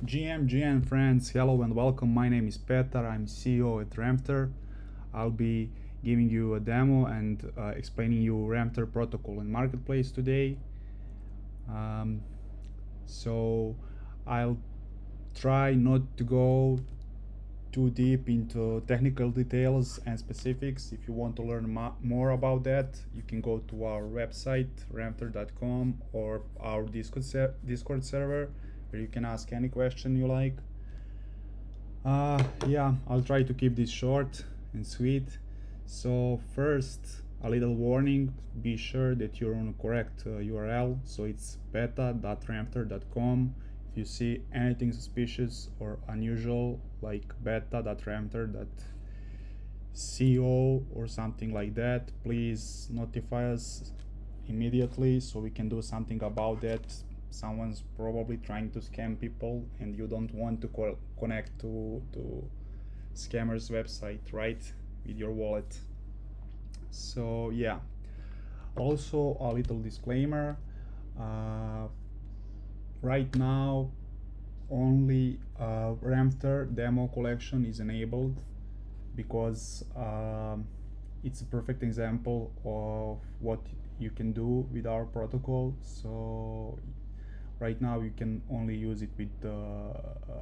GM friends, hello and welcome. My name is Petar. I'm CEO at Renfter. I'll be giving you a demo and explaining you Renfter Protocol and Marketplace today. Um, so I'll try not to go too deep into technical details and specifics. If you want to learn more about that, you can go to our website renfter.com or our Discord server where you can ask any question you like. Yeah, I'll try to keep this short and sweet. So first, a little warning, be sure that you're on a correct URL, so it's beta.renfter.com. If you see anything suspicious or unusual like beta.renfter.co or something like that, please notify us immediately so we can do something about that. Someone's probably trying to scam people and you don't want to connect to scammers website, right, with your wallet. So yeah, also a little disclaimer, right now only Renfter demo collection is enabled because it's a perfect example of what you can do with our protocol. So right now you can only use it with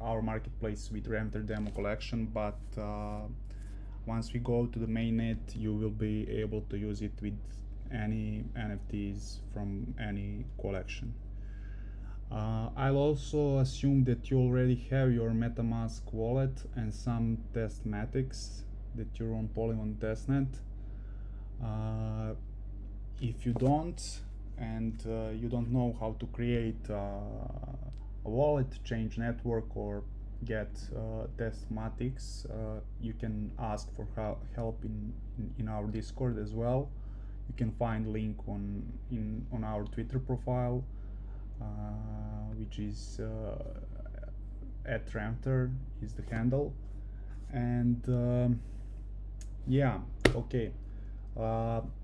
our marketplace with Renfter demo collection, but once we go to the mainnet, you will be able to use it with any NFTs from any collection. I'll also assume that you already have your MetaMask wallet and some test metrics that you're on Polygon testnet. If you don't, and you don't know how to create a wallet, change network, or get test mathematics, you can ask for help in our Discord as well. You can find link on our Twitter profile, which is at Renfter is the handle. And yeah, okay,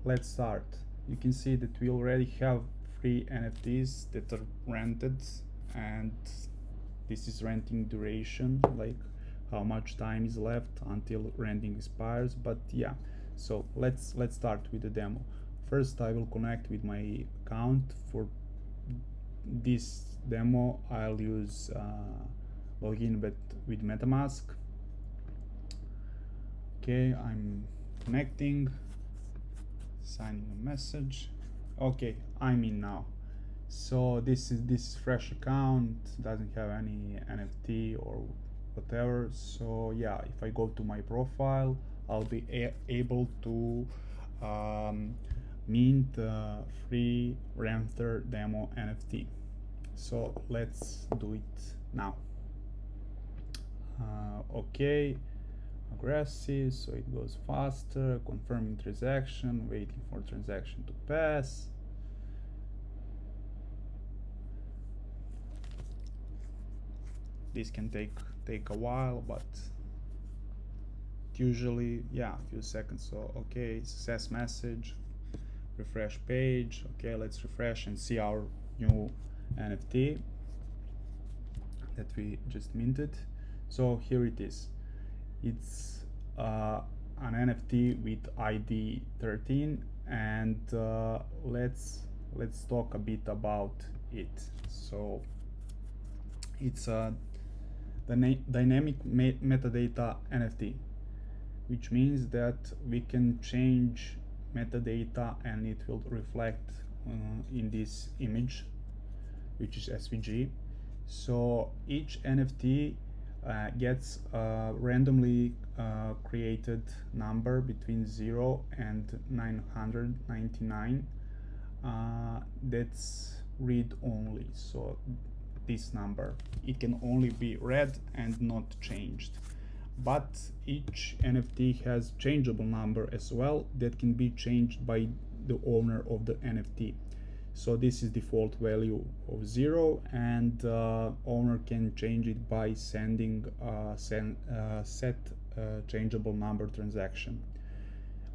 let's start. You can see that we already have free NFTs that are rented, and this is renting duration, like how much time is left until renting expires. But yeah, so let's start with the demo. First, I will connect with my account. For this demo, I'll use login with MetaMask. Okay, I'm connecting, signing a message. Okay, I'm in now. So this is fresh account, doesn't have any NFT or whatever. So yeah, if I go to my profile, I'll be able to mint free Renfter demo NFT. So let's do it now. Okay, aggressive, so it goes faster. Confirming transaction, waiting for transaction to pass. This can take a while, but usually, yeah, a few seconds. So okay, success message, refresh page. Okay, let's refresh and see our new NFT that we just minted. So here it is. It's an NFT with ID 13, and let's talk a bit about it. So it's a dynamic metadata NFT, which means that we can change metadata and it will reflect in this image, which is SVG. So each NFT gets a randomly created number between 0 and 999 that's read only. So this number, it can only be read and not changed. But each NFT has changeable number as well that can be changed by the owner of the NFT. So this is default value of 0, and owner can change it by sending set changeable number transaction.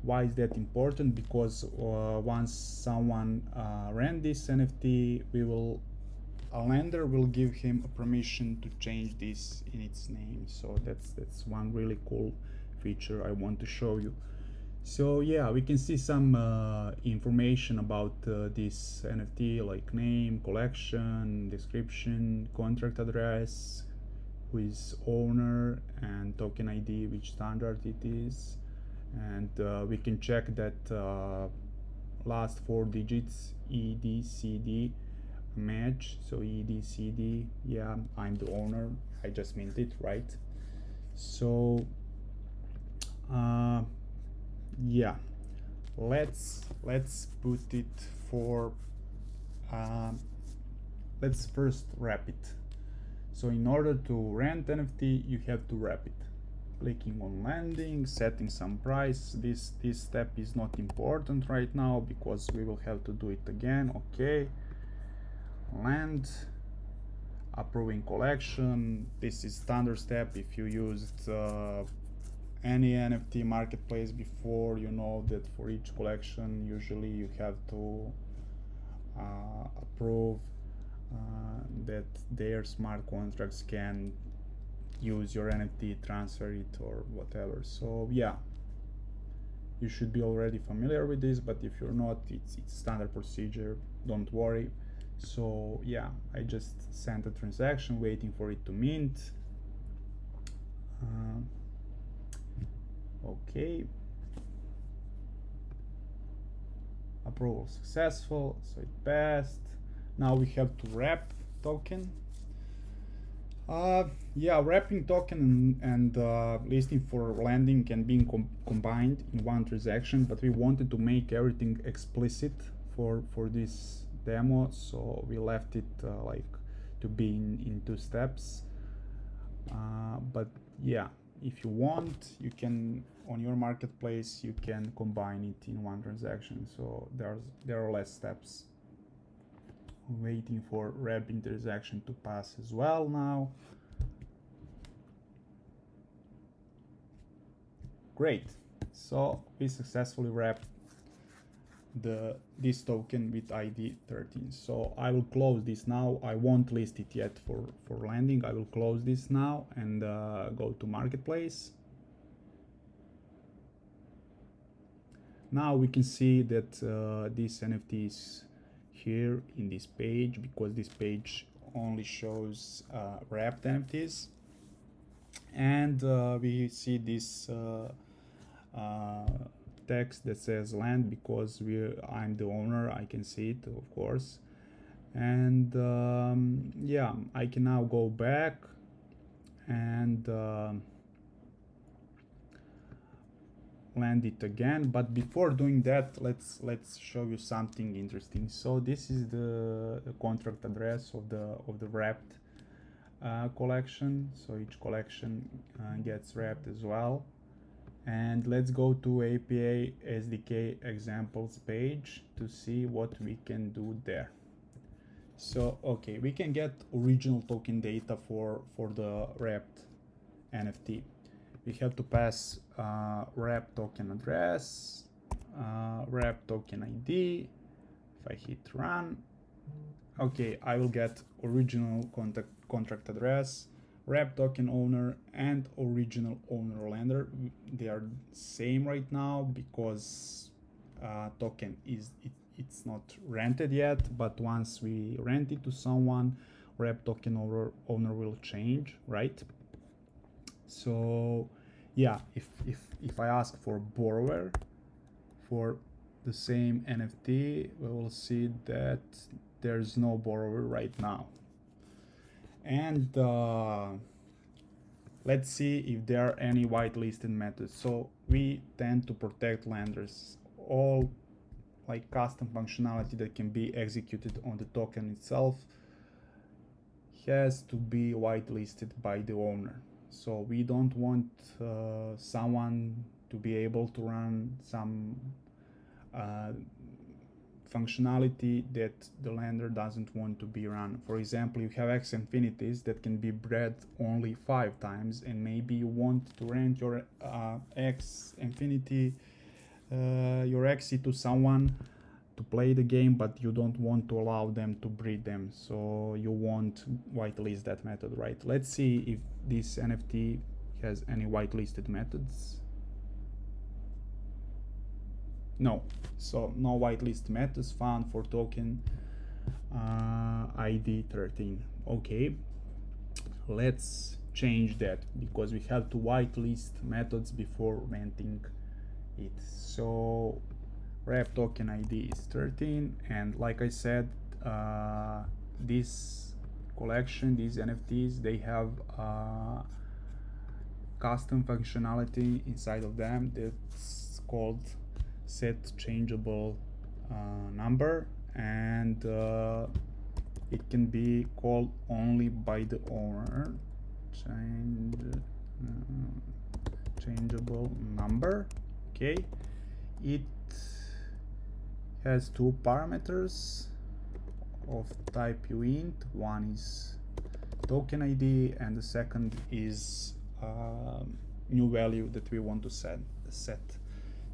Why is that important? Because once someone ran this NFT, we will a lender will give him a permission to change this in its name. So that's one really cool feature I want to show you. So yeah, we can see some information about this NFT, like name, collection, description, contract address, who is owner, and token ID, which standard it is. And we can check that last 4 digits EDCD match. So EDCD, yeah, I'm the owner, I just mint it, right? So yeah, let's put it for let's first wrap it. So in order to rent NFT, you have to wrap it. Clicking on landing, setting some price. This step is not important right now because we will have to do it again. Okay, land, approving collection. This is standard step. If you used any NFT marketplace before, you know that for each collection usually you have to approve that their smart contracts can use your NFT, transfer it, or whatever. So yeah, you should be already familiar with this, but if you're not, it's standard procedure, don't worry. So yeah, I just sent a transaction waiting for it to mint. Okay, approval successful, so it passed. Now we have to wrap token. Yeah, wrapping token and listing for landing can be combined in one transaction, but we wanted to make everything explicit for this demo, so we left it like to be in 2 steps. But yeah, if you want, you can, on your marketplace, you can combine it in one transaction, so there are less steps. Waiting for wrapping transaction to pass as well now. Great, so we successfully wrapped this token with ID 13. So I will close this now. I won't list it yet for landing. I will close this now and go to marketplace. Now we can see that this NFT is here in this page, because this page only shows wrapped NFTs, and we see this text that says land because I'm the owner. I can see it, of course, and yeah, I can now go back and land it again. But before doing that, let's show you something interesting. So this is the contract address of the wrapped collection. So each collection gets wrapped as well. And let's go to API SDK examples page to see what we can do there. So okay, we can get original token data for the wrapped NFT. We have to pass wrap token address, wrap token ID. If I hit run, okay, I will get original contract address, wrap token owner, and original owner lender. They are same right now because token it's not rented yet, but once we rent it to someone, wrap token owner will change, right? So yeah, if I ask for borrower for the same NFT, we will see that there's no borrower right now. And let's see if there are any whitelisted methods. So we tend to protect lenders. All like custom functionality that can be executed on the token itself has to be whitelisted by the owner. So we don't want someone to be able to run some functionality that the lender doesn't want to be run. For example, you have X infinities that can be bred only 5 times, and maybe you want to rent your X infinity, your XC to someone to to play the game, but you don't want to allow them to breed them, so you won't whitelist that method, right? Let's see if this NFT has any whitelisted methods. No, so no whitelist methods found for token ID 13. Okay, let's change that because we have to whitelist methods before renting it. So rep token ID is 13, and like I said, this collection, these NFTs, they have custom functionality inside of them that's called set changeable number, and it can be called only by the owner. Changeable number. Okay, it has two parameters of type uint. One is token ID and the second is new value that we want to set.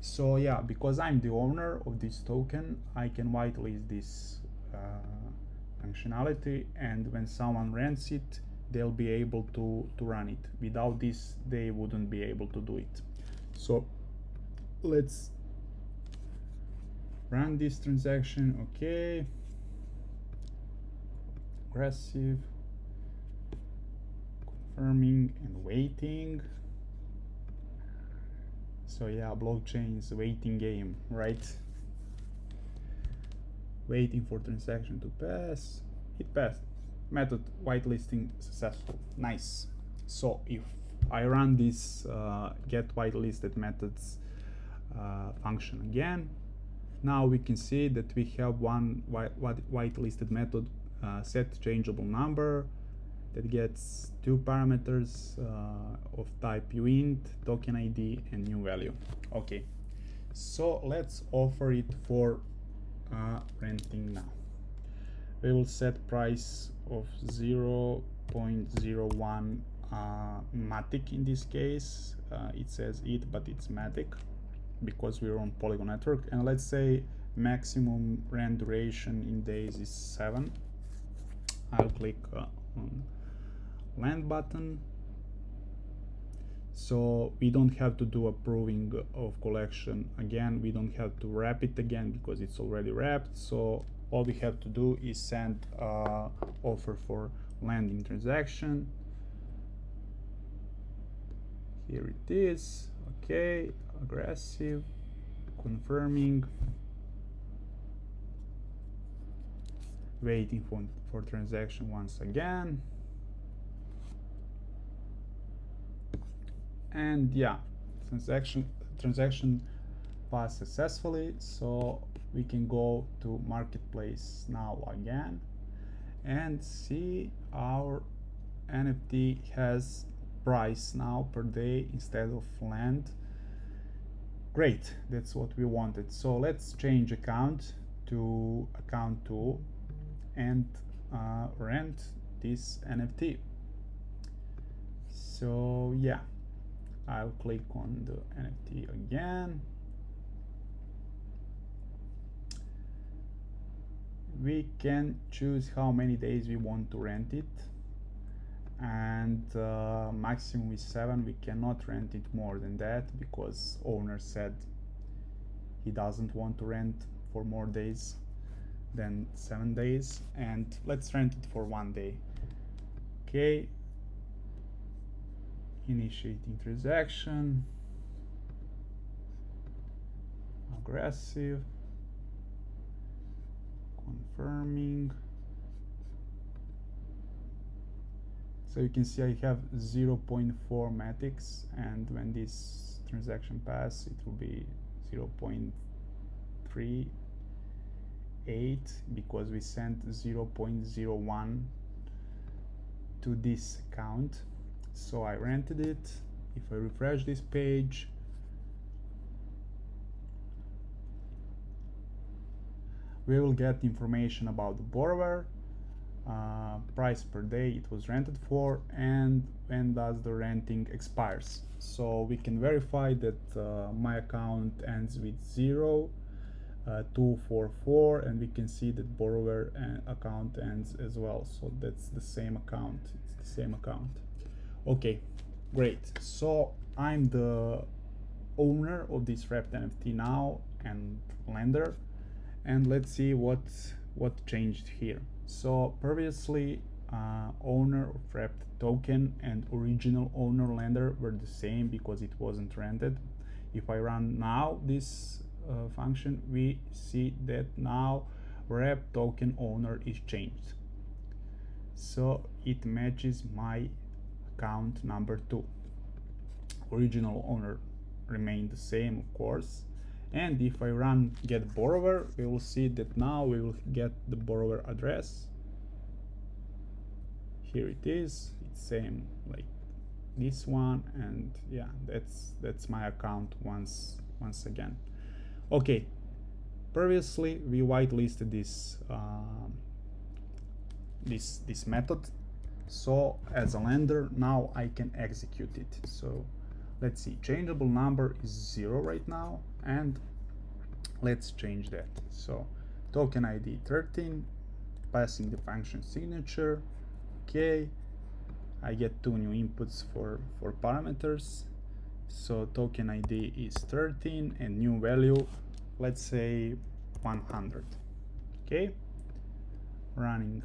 So yeah, because I'm the owner of this token, I can whitelist this functionality, and when someone rents it, they'll be able to run it. Without this, they wouldn't be able to do it. So let's run this transaction. Okay, aggressive, confirming and waiting. So yeah, blockchain's waiting game, right? Waiting for transaction to pass. It passed. Method whitelisting successful. Nice. So if I run this get whitelisted methods function again, now we can see that we have one whitelisted method, set changeable number, that gets two parameters of type uint, token ID, and new value. Okay, so let's offer it for renting now. We will set price of 0.01 Matic in this case. It says it, but it's Matic because we're on Polygon network. And let's say maximum rent duration in days is 7. I'll click on land button. So we don't have to do approving of collection again. We don't have to wrap it again because it's already wrapped. So all we have to do is send offer for landing transaction. Here it is. Okay, aggressive, confirming, waiting for transaction once again. And yeah, transaction passed successfully, so we can go to marketplace now again and see our NFT has price now per day instead of land. Great, that's what we wanted. So let's change account to account 2 and rent this NFT. So yeah, I'll click on the NFT again. We can choose how many days we want to rent it, and maximum is 7. We cannot rent it more than that because owner said he doesn't want to rent for more days than 7 days. And let's rent it for 1 day. Okay, initiating transaction, aggressive, confirming. So you can see I have 0.4 Matics, and when this transaction passes, it will be 0.38 because we sent 0.01 to this account. So I rented it. If I refresh this page, we will get information about the borrower, price per day it was rented for, and when does the renting expires. So we can verify that my account ends with 0. 244, and we can see that borrower account ends as well, so that's the same account. It's the same account. Okay, great. So I'm the owner of this wrapped NFT now and lender, and let's see what changed here. So previously owner of wrapped token and original owner lender were the same because it wasn't rented. If I run now this function, we see that now wrapped token owner is changed, so it matches my account number 2. Original owner remained the same, of course, and if I run get borrower, we will see that now we will get the borrower address. Here it is, it's same like this one, and yeah, that's my account once again. Okay, previously we whitelisted this method, so as a lender now I can execute it. So let's see, changeable number is 0 right now, and let's change that. So token ID 13, passing the function signature. Okay, I get 2 new inputs for parameters. So token ID is 13 and new value, let's say 100. Okay, running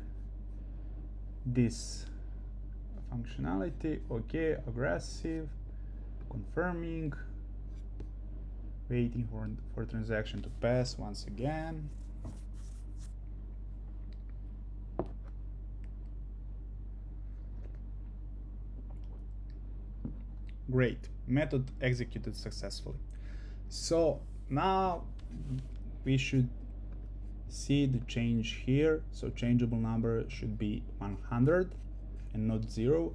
this functionality. Okay, aggressive, confirming, waiting for transaction to pass once again. Great, method executed successfully. So now we should see the change here. So changeable number should be 100 and not 0.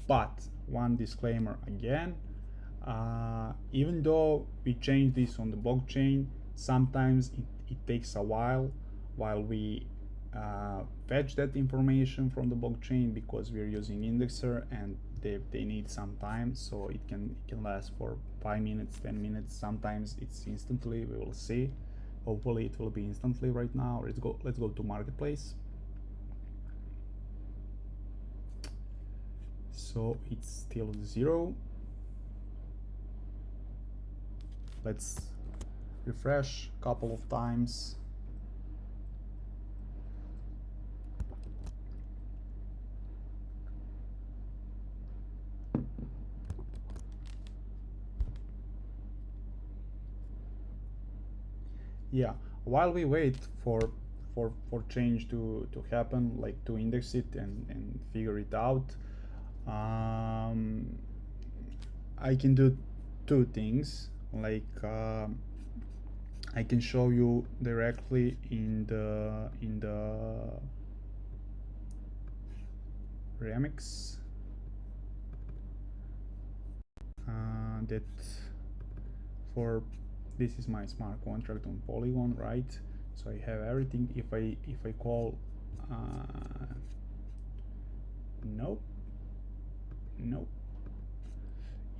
But one disclaimer again, even though we change this on the blockchain, sometimes it takes a while we fetch that information from the blockchain, because we're using indexer and they need some time, so it can last for 5 minutes, 10 minutes. Sometimes it's instantly. We will see. Hopefully it will be instantly right now. Let's go to marketplace. So it's still 0. Let's refresh a couple of times. Yeah, while we wait for change to happen, like to index it and figure it out, I can do 2 things. Like I can show you directly in the remix that for this is my smart contract on Polygon, right? So I have everything. If I call nope,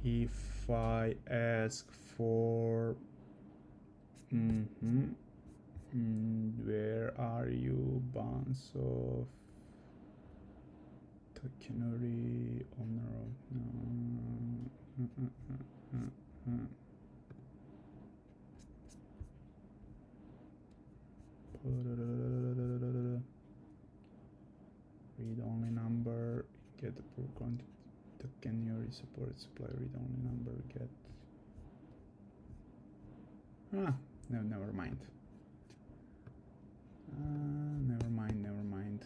if I ask for where are you, bunch of tokenary owner of read only number, get the proof content, tokenary support supply, read only number, get no, never mind. Never mind.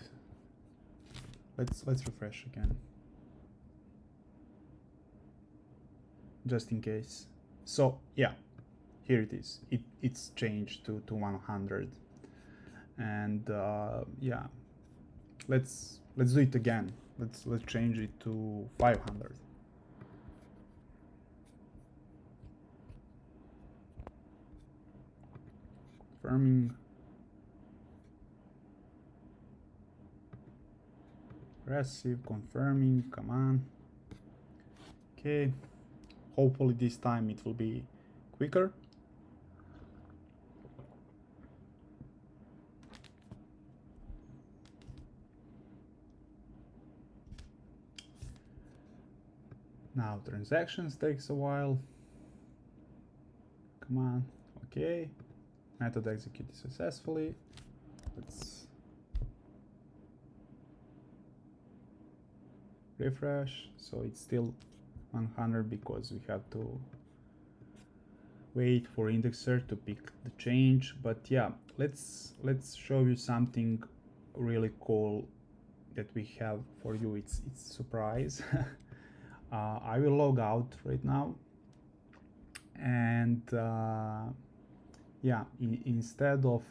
Let's refresh again, just in case. So yeah, here it is. It's changed to 100, and yeah, let's do it again. Let's change it to 500. Confirming. Aggressive, confirming, come on. Okay, hopefully this time it will be quicker. Now transactions takes a while. Come on. Okay, method executed successfully. Let's refresh. So it's still 100 because we have to wait for indexer to pick the change. But yeah, let's show you something really cool that we have for you. It's a surprise. I will log out right now, and yeah, instead of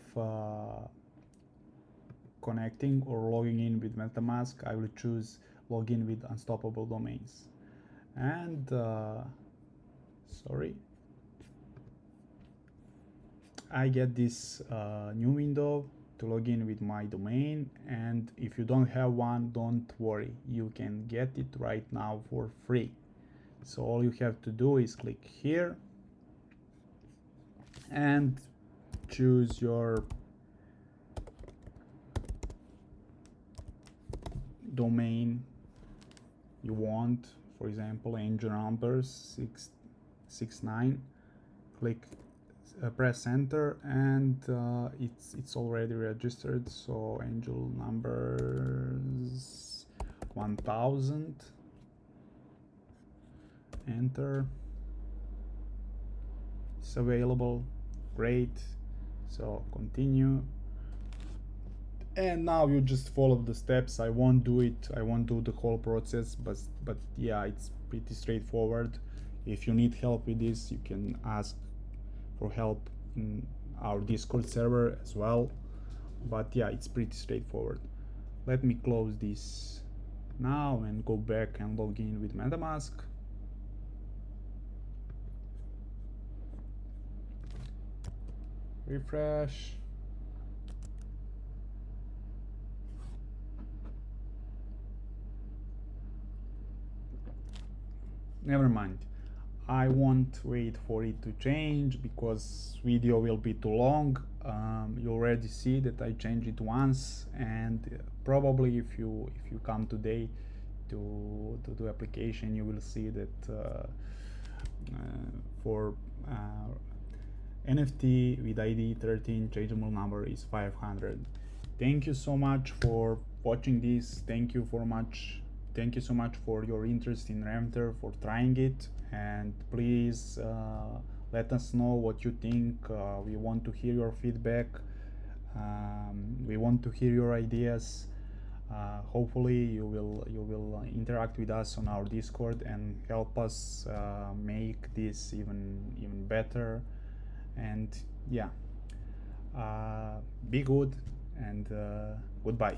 connecting or logging in with MetaMask, I will choose login with Unstoppable Domains. And sorry, I get this new window to log in with my domain, and if you don't have one, don't worry, you can get it right now for free. So all you have to do is click here and choose your domain you want. For example, angel numbers 669. Click press enter, and it's already registered. So angel numbers 1000, enter. It's available. Great. So continue, and now you just follow the steps. I won't do the whole process, but yeah, it's pretty straightforward. If you need help with this, you can ask for help in our Discord server as well. But yeah, it's pretty straightforward. Let me close this now and go back and log in with MetaMask. Refresh. Never mind, I won't wait for it to change because video will be too long. You already see that I changed it once, and probably if you come today to the application, you will see that for NFT with ID 13 changeable number is 500. Thank you so much for watching this. Thank you so much for your interest in Renfter, for trying it, and please let us know what you think. We want to hear your feedback. We want to hear your ideas. Hopefully you will interact with us on our Discord and help us make this even better. And yeah, be good, and goodbye.